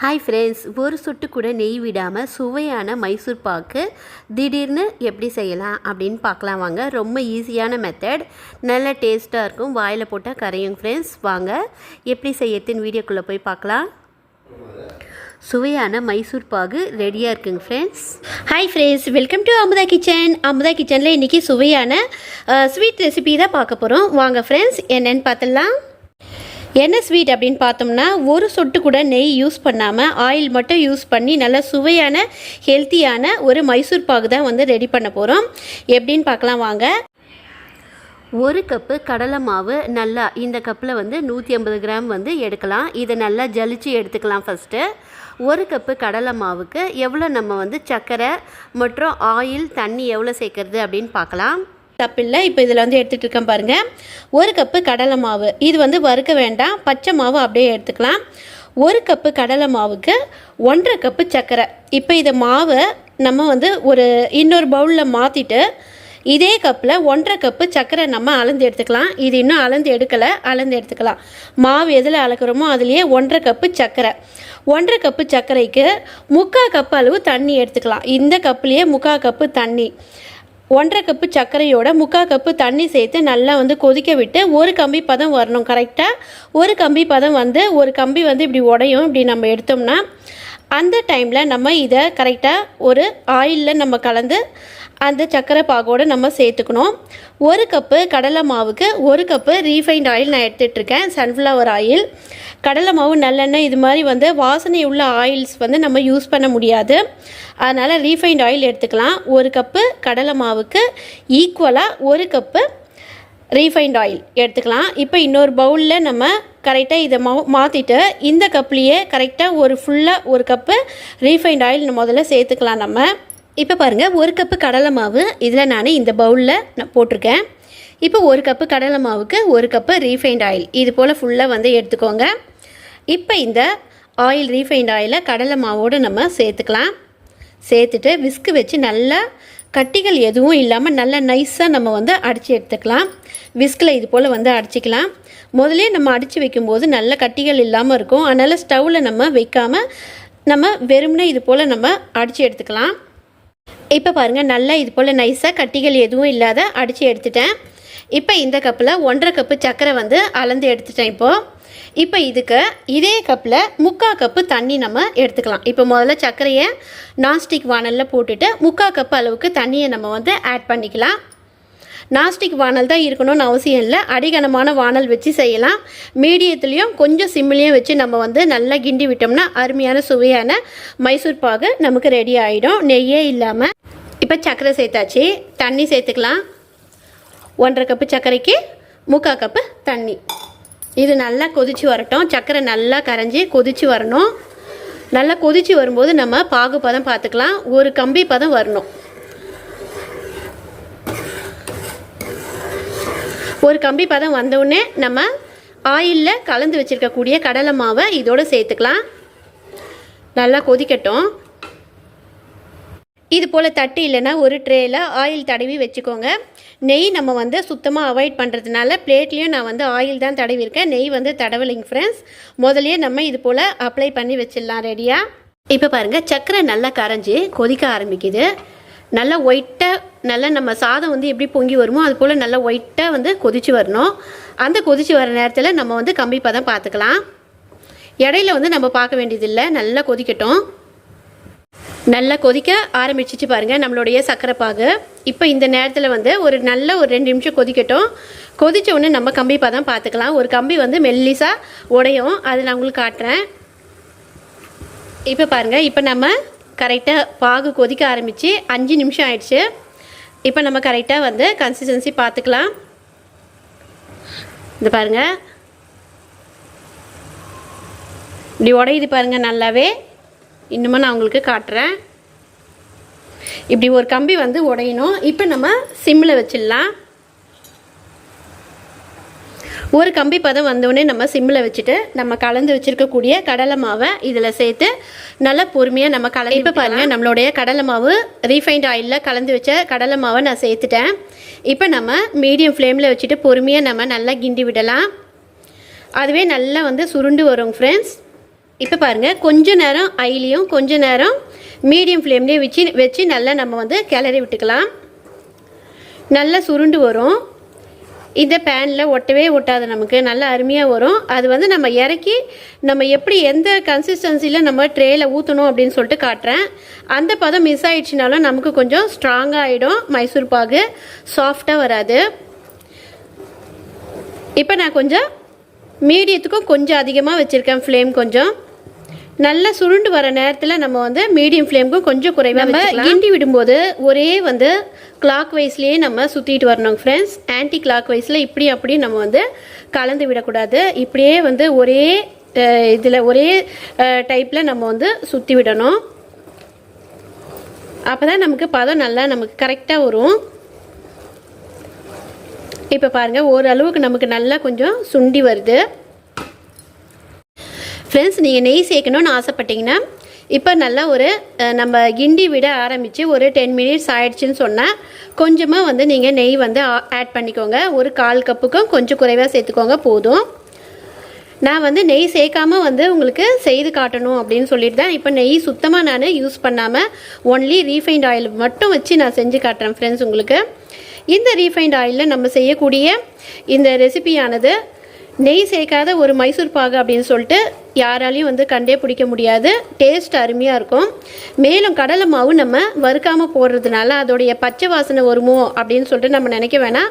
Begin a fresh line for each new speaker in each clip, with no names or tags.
Hi friends, ஒரு சொட்டு கூட நெய் விடாமல் சுவையான மைசூர் பாக்கு திடீர்னு எப்படி செய்யலாம் அப்படின்னு பார்க்கலாம் வாங்க. ரொம்ப ஈஸியான மெத்தட், நல்ல டேஸ்ட்டாக இருக்கும், வாயில் போட்டால் கரையும். ஃப்ரெண்ட்ஸ் வாங்க எப்படி செய்யறதுன்னு வீடியோக்குள்ளே போய் பார்க்கலாம். சுவையான மைசூர் பாகு ரெடியாக இருக்குங்க friends. Hi friends, welcome to Amudha kitchen. Amudha கிச்சனில் இன்றைக்கி சுவையான ஸ்வீட் ரெசிபி தான் பார்க்க போகிறோம். வாங்க ஃப்ரெண்ட்ஸ், என்னென்னு பார்த்துடலாம். என்ன ஸ்வீட் அப்படின்னு பார்த்தோம்னா, ஒரு சொட்டு கூட நெய் யூஸ் பண்ணாமல் ஆயில் மட்டும் யூஸ் பண்ணி நல்ல சுவையான ஹெல்த்தியான ஒரு மைசூர் பாகு தான் வந்து ரெடி பண்ண போகிறோம். எப்படின்னு பார்க்கலாம் வாங்க. ஒரு கப்பு கடலை மாவு நல்லா இந்த கப்பில் வந்து 150 கிராம் வந்து எடுக்கலாம். இதை நல்லா ஜலிச்சு எடுத்துக்கலாம். ஃபஸ்ட்டு ஒரு கப்பு கடலை மாவுக்கு எவ்வளோ நம்ம வந்து சர்க்கரை மற்றும் ஆயில் தண்ணி எவ்வளோ சேர்க்குறது அப்படின்னு பார்க்கலாம். தப்பில்லை. இப்போ இதில் வந்து எடுத்துகிட்டு இருக்கேன் பாருங்கள். ஒரு கப்பு கடலை மாவு, இது வந்து வறுக்க வேண்டாம், பச்சை மாவு அப்படியே எடுத்துக்கலாம். ஒரு கப்பு கடலை மாவுக்கு 1.5 கப்பு சர்க்கரை. இப்போ இதை மாவை நம்ம வந்து இன்னொரு பவுலில் மாற்றிட்டு இதே கப்பில் 1.5 கப்பு சர்க்கரை நம்ம அளந்து எடுத்துக்கலாம். இது இன்னும் அளந்து எடுக்கலை, அளந்து எடுத்துக்கலாம். மாவு எதில் அளக்குறோமோ அதுலேயே 1.5 கப்பு சர்க்கரை. 1.5 கப்பு சர்க்கரைக்கு 3/4 கப்பு அளவு தண்ணி எடுத்துக்கலாம். இந்த கப்புலேயே 3/4 கப்பு தண்ணி, 1.5 கப்பு சர்க்கரையோட 3/4 கப்பு தண்ணி சேர்த்து நல்லா வந்து கொதிக்க விட்டு ஒரு கம்பி பதம் வரணும். கரெக்டாக ஒரு கம்பி பதம் வந்து ஒரு கம்பி வந்து இப்படி உடையும். இப்படி நம்ம எடுத்தோம்னா அந்த டைமில் நம்ம இதை கரெக்டாக ஒரு ஆயிலில் நம்ம கலந்து அந்த சர்க்கரை பாகோடு நம்ம சேர்த்துக்கணும். ஒரு கப்பு கடலை மாவுக்கு 1 கப்பு ரீஃபைண்ட் ஆயில் நான் எடுத்துகிட்ருக்கேன், சன்ஃப்ளவர் ஆயில். கடலை மாவு, நல்லெண்ணெய், இது மாதிரி வந்து வாசனை உள்ள ஆயில்ஸ் வந்து நம்ம யூஸ் பண்ண முடியாது. அதனால் ரீஃபைண்ட் ஆயில் எடுத்துக்கலாம். 1 கப்பு கடலை மாவுக்கு ஈக்குவலாக 1 கப்பு ரீஃபைண்ட் ஆயில் எடுத்துக்கலாம். இப்போ இன்னொரு பவுலில் நம்ம கரெக்டாக இதை மாற்றிட்டு இந்த கப்லேயே கரெக்டாக ஃபுல்லாக 1 கப்பு ரீஃபைண்ட் ஆயில் முதல்ல சேர்த்துக்கலாம் நம்ம. இப்போ பாருங்கள், 1 கப்பு கடலை மாவு இதில் நான் இந்த பவுலில் நான் போட்டிருக்கேன். இப்போ 1 கப்பு கடலை மாவுக்கு 1 கப்பு ரீஃபைண்ட் ஆயில் இது போல் ஃபுல்லாக வந்து எடுத்துக்கோங்க. இப்போ இந்த ஆயில், ரீஃபைண்ட் ஆயிலை கடலை மாவோடு நம்ம சேர்த்துக்கலாம். சேர்த்துட்டு விஸ்கு வச்சு நல்லா கட்டிகள் எதுவும் இல்லாமல் நல்லா நைஸாக நம்ம வந்து அடித்து எடுத்துக்கலாம். விஸ்கில் இது போல் வந்து அடிச்சிக்கலாம். முதலே நம்ம அடித்து வைக்கும்போது நல்ல கட்டிகள் இல்லாமல் இருக்கும். அதனால் ஸ்டவ்வில் நம்ம வைக்காமல் நம்ம வெறுமனே இது போல் நம்ம அடித்து எடுத்துக்கலாம். இப்போ பாருங்கள், நல்லா இது போல் நைஸாக கட்டிகள் எதுவும் இல்லாத அடித்து எடுத்துட்டேன். இப்போ இந்த கப்பில் 1.5 கப்பு சர்க்கரை வந்து அளந்து எடுத்துட்டேன். இப்போ இதுக்கு இதே கப்பில் 3/4 கப்பு தண்ணி நம்ம எடுத்துக்கலாம். இப்போ முதல்ல சர்க்கரையை நான்ஸ்டிக் வானலில் போட்டுட்டு 3/4 கப்பு அளவுக்கு தண்ணியை நம்ம வந்து ஆட் பண்ணிக்கலாம். நான்ஸ்டிக் வானல் தான் இருக்கணும்னு அவசியம் இல்லை, அடிகனமான வானல் வச்சு செய்யலாம். மீடியத்துலேயும் கொஞ்சம் சிம்மிலையும் வச்சு நம்ம வந்து நல்லா கிண்டி விட்டோம்னா அருமையான சுவையான மைசூர் பாகு நமக்கு ரெடி ஆகிடும், நெய்யே இல்லாமல். இப்போ சர்க்கரை சேர்த்தாச்சு, தண்ணி சேர்த்துக்கலாம். 1.5 கப்பு சர்க்கரைக்கு 3/4 கப்பு தண்ணி. இது நல்லா கொதித்து வரட்டும். சர்க்கரை நல்லா கரைஞ்சி கொதித்து வரணும். நல்லா கொதித்து வரும்போது நம்ம பாகு பதம் பார்த்துக்கலாம். ஒரு கம்பி பதம் வரணும். ஒரு கம்பி பதம் வந்தவுடனே நம்ம ஆயிலில் கலந்து வச்சுருக்கக்கூடிய கடலை மாவை இதோடு சேர்த்துக்கலாம். நல்லா கொதிக்கட்டும். இது போல் தட்டு இல்லைன்னா ஒரு ட்ரேயில் ஆயில் தடவி வச்சுக்கோங்க. நெய் நம்ம வந்து சுத்தமாக அவாய்ட் பண்ணுறதுனால பிளேட்லேயும் நான் வந்து ஆயில் தான் தடவிருக்கேன், நெய் வந்து தடவலைங்க ஃப்ரெண்ட்ஸ். முதலே நம்ம இது போல் அப்ளை பண்ணி வச்சிடலாம் ரெடியாக. இப்போ பாருங்கள், சர்க்கரை நல்லா கரைஞ்சி கொதிக்க ஆரம்பிக்குது. நல்லா ஒயிட்டாக, நல்லா நம்ம சாதம் வந்து எப்படி பொங்கி வருமோ அது போல் நல்லா ஒயிட்டாக வந்து கொதித்து வரணும். அந்த கொதித்து வர நேரத்தில் நம்ம வந்து கம்பி பதம் பார்த்துக்கலாம். இடையில வந்து நம்ம பார்க்க வேண்டியதில்லை, நல்லா கொதிக்கட்டும். நல்லா கொதிக்க ஆரம்பிச்சிச்சு பாருங்கள் நம்மளுடைய சர்க்கரை பாகு. இப்போ இந்த நேரத்தில் வந்து ஒரு 2 நிமிஷம் கொதிக்கட்டும். கொதித்த உடனே நம்ம கம்பி பதம் பார்த்துக்கலாம். ஒரு கம்பி வந்து மெல்லிசாக உடையும், அது நான் உங்களுக்கு காட்டுறேன். இப்போ பாருங்கள், இப்போ நம்ம கரெக்டாக பாகு கொதிக்க ஆரம்பித்து 5 நிமிஷம் ஆயிடுச்சு. இப்போ நம்ம கரெக்டாக வந்து கன்சிஸ்டன்சி பார்த்துக்கலாம். இது பாருங்கள், இப்படி உடையுது பாருங்கள் நல்லாவே. இன்னுமே நான் உங்களுக்கு காட்டுறேன். இப்படி ஒரு கம்பி வந்து உடையணும். இப்போ நம்ம சிம்மில் வச்சிடலாம். ஒரு கம்பி பதம் வந்தோடனே நம்ம சிம்மில் வச்சுட்டு நம்ம கலந்து வச்சுருக்கக்கூடிய கடலை மாவை இதில் சேர்த்து நல்லா பொறுமையாக நம்ம கலந்து. இப்போ பாருங்கள், நம்மளுடைய கடலை மாவு ரீஃபைண்ட் ஆயிலில் கலந்து வச்ச கடலை மாவை நான் சேர்த்துட்டேன். இப்போ நம்ம மீடியம் ஃப்ளேமில் வச்சுட்டு பொறுமையாக நம்ம நல்லா கிண்டி விடலாம். அதுவே நல்லா வந்து சுருண்டு வரும் ஃப்ரெண்ட்ஸ். இப்போ பாருங்கள், கொஞ்ச நேரம் ஐலையும் கொஞ்ச நேரம் மீடியம் ஃப்ளேம்லேயும் வச்சு நல்லா நம்ம வந்து கிளறி விட்டுக்கலாம். நல்லா சுருண்டு வரும். இந்த பேனில் ஒட்டவே ஒட்டாது, நமக்கு நல்லா அருமையாக வரும். அது வந்து நம்ம இறக்கி நம்ம எப்படி எந்த கன்சிஸ்டன்சியில் நம்ம ட்ரேயில் ஊற்றணும் அப்படின்னு சொல்லிட்டு காட்டுறேன். அந்த பதம் மிஸ் ஆகிடுச்சினாலும் நமக்கு கொஞ்சம் ஸ்ட்ராங்காக ஆகிடும், மைசூர் பாகு சாஃப்டாக வராது. இப்போ நான் கொஞ்சம் மீடியத்துக்கும் கொஞ்சம் அதிகமாக வச்சுருக்கேன் ஃப்ளேம். கொஞ்சம் நல்லா சுருண்டு வர நேரத்தில் நம்ம வந்து மீடியம் ஃப்ளேமுக்கும் கொஞ்சம் குறைவாக நம்ம கிண்டி விடும்போது ஒரே வந்து கிளாக் வைஸ்லேயே நம்ம சுற்றிட்டு வரணும் ஃப்ரெண்ட்ஸ். ஆன்டி கிளாக் வைஸில் இப்படி அப்படி நம்ம வந்து கலந்து விடக்கூடாது. இப்படியே வந்து ஒரே இதில் ஒரே டைப்பில் நம்ம வந்து சுற்றி விடணும். அப்போ தான் நமக்கு பதம் நல்லா நமக்கு கரெக்டாக வரும். இப்போ பாருங்கள், ஓரளவுக்கு நமக்கு நல்லா கொஞ்சம் சுண்டி வருது. ஃப்ரெண்ட்ஸ், நீங்கள் நெய் சேர்க்கணும்னு ஆசைப்பட்டீங்கன்னா இப்போ நல்லா ஒரு நம்ம கிண்டி விட ஆரம்பித்து ஒரு 10 மினிட்ஸ் ஆயிடுச்சுன்னு சொன்னால் கொஞ்சமாக வந்து நீங்கள் நெய் வந்து ஆட் பண்ணிக்கோங்க. ஒரு 1/4 கப்புக்கும் கொஞ்சம் குறைவாக சேர்த்துக்கோங்க போதும். நான் வந்து நெய் சேர்க்காமல் வந்து உங்களுக்கு செய்து காட்டணும் அப்படின்னு சொல்லிட்டு தான் இப்போ நெய் சுத்தமாக நான் யூஸ் பண்ணாமல் ஒன்லி ரீஃபைண்ட் ஆயில் மட்டும் வச்சு நான் செஞ்சு காட்டுறேன் ஃப்ரெண்ட்ஸ். உங்களுக்கு இந்த ரீஃபைண்ட் ஆயிலில் நம்ம செய்யக்கூடிய இந்த ரெசிபியானது நெய் சேர்க்காத ஒரு மைசூர் பாகு அப்படின்னு சொல்லிட்டு யாராலையும் வந்து கண்டே பிடிக்க முடியாது. டேஸ்ட் அருமையாக இருக்கும். மேலும் கடலை மாவு நம்ம வறுக்காமல் போடுறதுனால அதோடைய பச்சை வாசனை வருமோ அப்படின்னு சொல்லிட்டு நம்ம நினைக்க வேணாம்.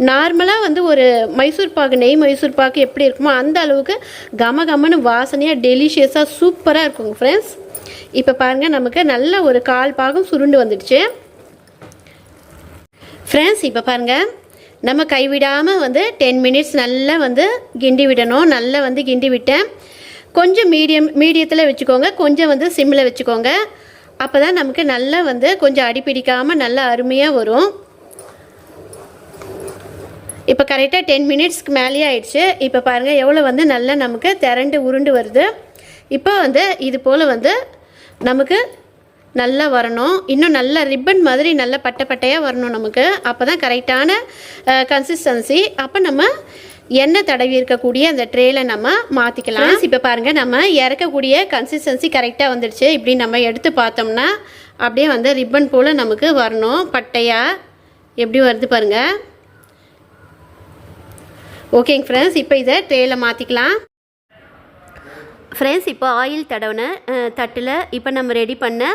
நார்மலாக வந்து ஒரு மைசூர் பாகு நெய் மைசூர் பாகு எப்படி இருக்குமோ அந்த அளவுக்கு கமகமன்னு வாசனையாக டெலிஷியஸாக சூப்பராக இருக்குங்க ஃப்ரெண்ட்ஸ். இப்போ பாருங்கள், நமக்கு நல்ல ஒரு 1/4 பாகம் சுருண்டு வந்துடுச்சு ஃப்ரெண்ட்ஸ். இப்போ பாருங்கள், நம்ம கைவிடாமல் வந்து 10 மினிட்ஸ் நல்லா வந்து கிண்டி விடணும். நல்லா வந்து கிண்டி விட்டேன். கொஞ்சம் மீடியத்தில் வச்சுக்கோங்க, கொஞ்சம் வந்து சிம்மில் வச்சுக்கோங்க. அப்போ தான் நமக்கு நல்லா வந்து கொஞ்சம் அடிப்பிடிக்காமல் நல்லா அருமையாக வரும். இப்போ கரெக்டாக 10 மினிட்ஸ்க்கு மேலேயே ஆயிடுச்சு. இப்போ பாருங்கள் எவ்வளோ வந்து நல்லா நமக்கு திரண்டு உருண்டு வருது. இப்போ வந்து இது போல் வந்து நமக்கு நல்லா வரணும். இன்னும் நல்ல ரிப்பன் மாதிரி நல்ல பட்டையாக வரணும் நமக்கு. அப்போ தான் கரெக்டான கன்சிஸ்டன்சி. அப்போ நம்ம எண்ணெய் தடவி இருக்கக்கூடிய அந்த ட்ரேயில் நம்ம மாற்றிக்கலாம். இப்போ பாருங்கள், நம்ம இறக்கக்கூடிய கன்சிஸ்டன்சி கரெக்டாக வந்துடுச்சு. இப்படி நம்ம எடுத்து பார்த்தோம்னா அப்படியே வந்து ரிப்பன் போல் நமக்கு வரணும். பட்டையாக எப்படி வருது பாருங்கள். ஓகேங்க ஃப்ரெண்ட்ஸ், இப்போ இதை ட்ரேயில் மாற்றிக்கலாம். ஃப்ரெண்ட்ஸ், இப்போ ஆயில் தடவின தட்டில் இப்போ நம்ம ரெடி பண்ண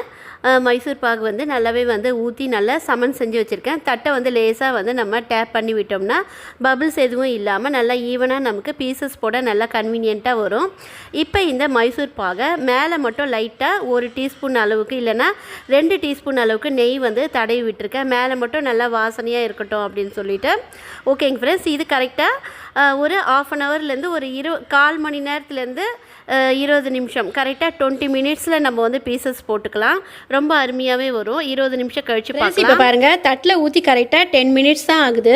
மைசூர் பாகு வந்து நல்லாவே வந்து ஊற்றி நல்லா சமன் செஞ்சு வச்சுருக்கேன். தட்டை வந்து லேசாக வந்து நம்ம டேப் பண்ணி விட்டோம்னா பபிள்ஸ் எதுவும் இல்லாமல் நல்லா ஈவனாக நமக்கு பீசஸ் போட நல்லா கன்வீனியண்ட்டாக வரும். இப்போ இந்த மைசூர் பாகை மேலே மட்டும் லைட்டாக 1 டீஸ்பூன் அளவுக்கு இல்லைனா 2 டீஸ்பூன் அளவுக்கு நெய் வந்து தடவி விட்டுருக்கேன். மேலே மட்டும் நல்லா வாசனையாக இருக்கட்டும் அப்படின்னு சொல்லிட்டு. ஓகேங்க ஃப்ரெண்ட்ஸ், இது கரெக்டாக ஒரு 1/2 ஹவர்லேருந்து ஒரு 1/4 மணி நேரத்துலேருந்து 20 நிமிஷம் கரெக்டாக 20 மினிட்ஸில் நம்ம வந்து பீசஸ் போட்டுக்கலாம். ரொம்ப அருமையாகவே வரும். 20 நிமிஷம் கழிச்சு பார்க்கலாம். இப்போ பாருங்கள், தட்டில் ஊற்றி கரெக்டாக 10 மினிட்ஸ் தான் ஆகுது.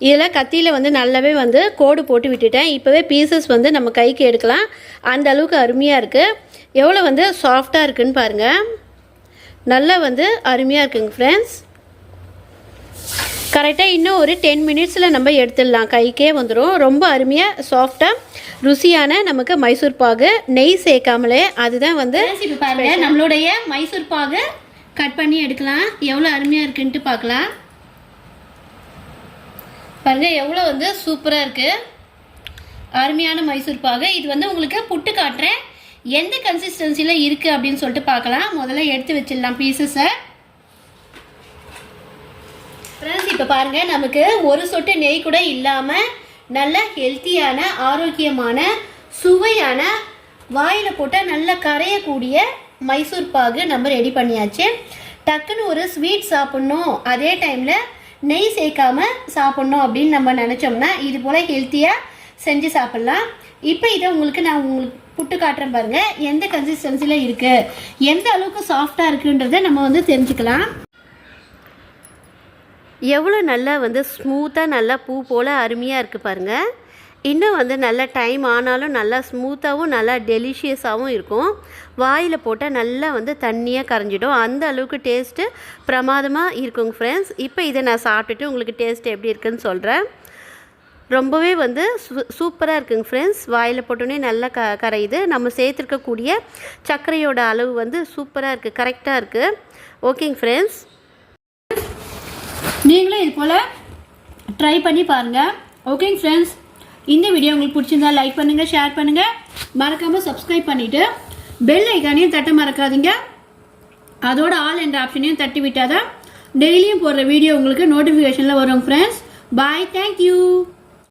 இதில் கத்தியில் வந்து நல்லாவே வந்து கோடு போட்டு விட்டுட்டேன். இப்போவே பீசஸ் வந்து நம்ம கைக்கு எடுக்கலாம். அந்த அளவுக்கு அருமையாக இருக்குது. எவ்வளோ வந்து சாஃப்டாக இருக்குதுன்னு பாருங்கள். நல்லா வந்து அருமையாக இருக்குங்க ஃப்ரெண்ட்ஸ். கரெக்டாக இன்னும் ஒரு 10 மினிட்ஸில் நம்ம எடுத்துடலாம். கைக்கே வந்துடும். ரொம்ப அருமையாக சாஃப்டாக ருசியான நமக்கு மைசூர் பாகு நெய் சேர்க்காமலே. அதுதான் வந்து இப்போ பாருங்க, நம்மளுடைய மைசூர் பாகு கட் பண்ணி எடுக்கலாம். எவ்வளோ அருமையாக இருக்குன்ட்டு பார்க்கலாம். பாருங்க எவ்வளோ வந்து சூப்பராக இருக்குது. அருமையான மைசூர் பாகு. இது வந்து உங்களுக்கு புட்டு காட்டுறேன் எந்த கன்சிஸ்டன்சியில் இருக்குது அப்படின்னு சொல்லிட்டு பார்க்கலாம். முதல்ல எடுத்து வச்சிடலாம் பீசஸை. ஃப்ரெண்ட்ஸ், இப்போ பாருங்கள், நமக்கு ஒரு சொட்டு நெய் கூட இல்லாமல் நல்ல ஹெல்த்தியான ஆரோக்கியமான சுவையான வாயில் போட்டால் நல்லா கரையக்கூடிய மைசூர் பாகு நம்ம ரெடி பண்ணியாச்சு. டக்குன்னு ஒரு ஸ்வீட் சாப்பிட்ணும், அதே டைமில் நெய் சேர்க்காம சாப்பிட்ணும் அப்படின்னு நம்ம நினச்சோம்னா இது போல் ஹெல்த்தியாக செஞ்சு சாப்பிட்லாம். இப்போ இதை நான் உங்களுக்கு புட்டு காட்டுறேன் பாருங்கள். எந்த கன்சிஸ்டன்சியில் இருக்குது, எந்த அளவுக்கு சாஃப்டாக இருக்குன்றதை நம்ம வந்து தெரிஞ்சுக்கலாம். எவ்வளோ நல்லா வந்து ஸ்மூத்தாக நல்லா பூ போல் அருமையாக இருக்குது பாருங்கள். இன்னும் வந்து நல்லா டைம் ஆனாலும் நல்லா ஸ்மூத்தாகவும் நல்லா டெலிஷியஸாகவும் இருக்கும். வாயில் போட்டால் நல்லா வந்து தண்ணியாக கரைஞ்சிடும். அந்த அளவுக்கு டேஸ்ட்டு பிரமாதமாக இருக்குங்க ஃப்ரெண்ட்ஸ். இப்போ இதை நான் சாப்பிட்டுட்டு உங்களுக்கு டேஸ்ட் எப்படி இருக்குதுன்னு சொல்கிறேன். ரொம்பவே வந்து சூப்பராக இருக்குங்க ஃப்ரெண்ட்ஸ். வாயில் போட்டோன்னே நல்லா கரையுது. நம்ம சேர்த்துருக்கக்கூடிய சர்க்கரையோட அளவு வந்து சூப்பராக இருக்குது, கரெக்டாக இருக்குது. ஓகேங்க ஃப்ரெண்ட்ஸ்,
நீங்களும் இது போல் ட்ரை பண்ணி பாருங்கள். ஓகேங்க ஃப்ரெண்ட்ஸ், இந்த வீடியோ உங்களுக்கு பிடிச்சிருந்தா லைக் பண்ணுங்கள், ஷேர் பண்ணுங்கள், மறக்காமல் சப்ஸ்கிரைப் பண்ணிவிட்டு பெல் ஐக்கானையும் தட்ட மறக்காதீங்க. அதோட ஆல் என்ற ஆப்ஷனையும் தட்டி விட்டால் தான் டெய்லியும் போடுற வீடியோ உங்களுக்கு நோட்டிஃபிகேஷனில் வரும் ஃப்ரெண்ட்ஸ். பாய், தேங்க்யூ.